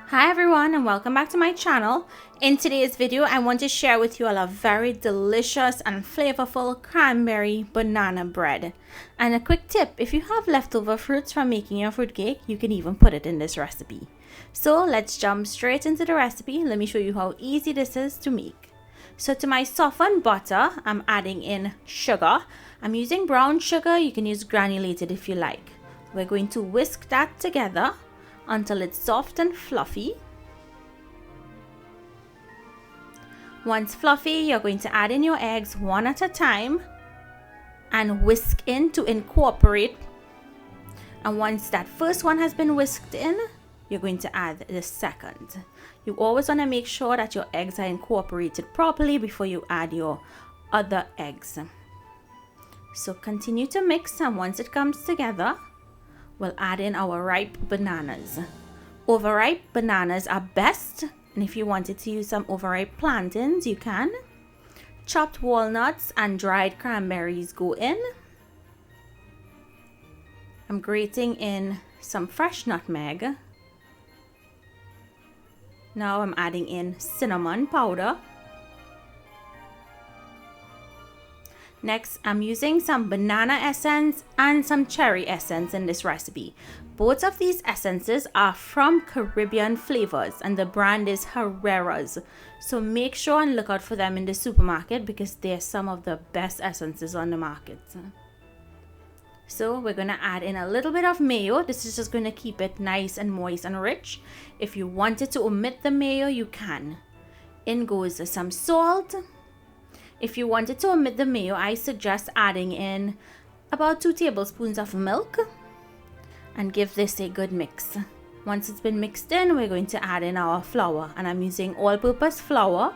Hi everyone and welcome back to my channel. In today's video I want to share with you all a very delicious and flavorful cranberry banana bread. And a quick tip, if you have leftover fruits from making your fruit cake, you can even put it in this recipe. So let's jump straight into the recipe. Let me show you how easy this is to make. So to my softened butter, I'm adding in sugar. I'm using brown sugar, you can use granulated if you like. We're going to whisk that together until it's soft and fluffy. Once fluffy, you're going to add in your eggs one at a time and whisk in to incorporate. And once that first one has been whisked in, you're going to add the second. You always want to make sure that your eggs are incorporated properly before you add your other eggs. So continue to mix, and once it comes together, we'll add in our ripe bananas. Overripe bananas are best, and if you wanted to use some overripe plantains, you can. Chopped walnuts and dried cranberries go in. I'm grating in some fresh nutmeg. Now I'm adding in cinnamon powder. Next, I'm using some banana essence and some cherry essence in this recipe. Both of these essences are from Caribbean flavors and the brand is Herrera's. So make sure and look out for them in the supermarket because they're some of the best essences on the market. So we're going to add in a little bit of mayo. This is just going to keep it nice and moist and rich. If you wanted to omit the mayo, you can. In goes some salt. If you wanted to omit the mayo, I suggest adding in about 2 tablespoons of milk and give this a good mix. Once it's been mixed in, we're going to add in our flour, and I'm using all-purpose flour.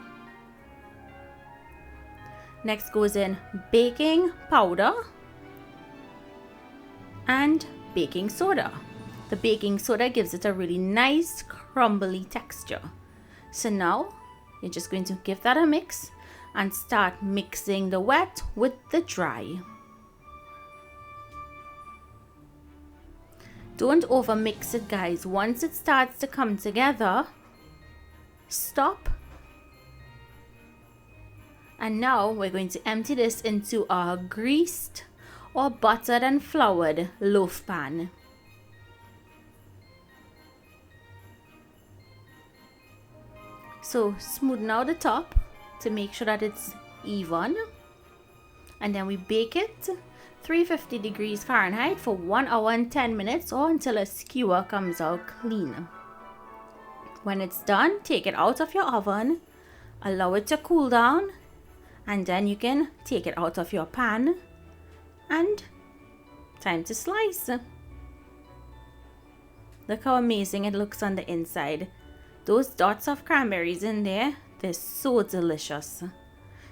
Next goes in baking powder and baking soda. The baking soda gives it a really nice crumbly texture. So now you're just going to give that a mix and start mixing the wet with the dry. Don't over mix it, guys. Once it starts to come together, stop. And now we're going to empty this into our greased or buttered and floured loaf pan. So smoothen out the top to make sure that it's even, and then we bake it 350 degrees Fahrenheit for 1 hour and 10 minutes or until a skewer comes out clean. When it's done, take it out of your oven, allow it to cool down, and then you can take it out of your pan and time to slice. Look how amazing it looks on the inside. Those dots of cranberries in there, they're so delicious.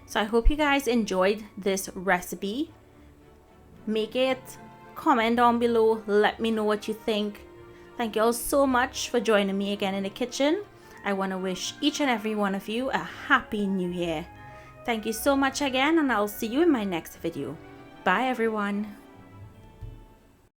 So I hope you guys enjoyed this recipe. Make it, comment down below, let me know what you think. Thank you all so much for joining me again in the kitchen. I want to wish each and every one of you a happy new year. Thank you so much again, and I'll see you in my next video. Bye everyone.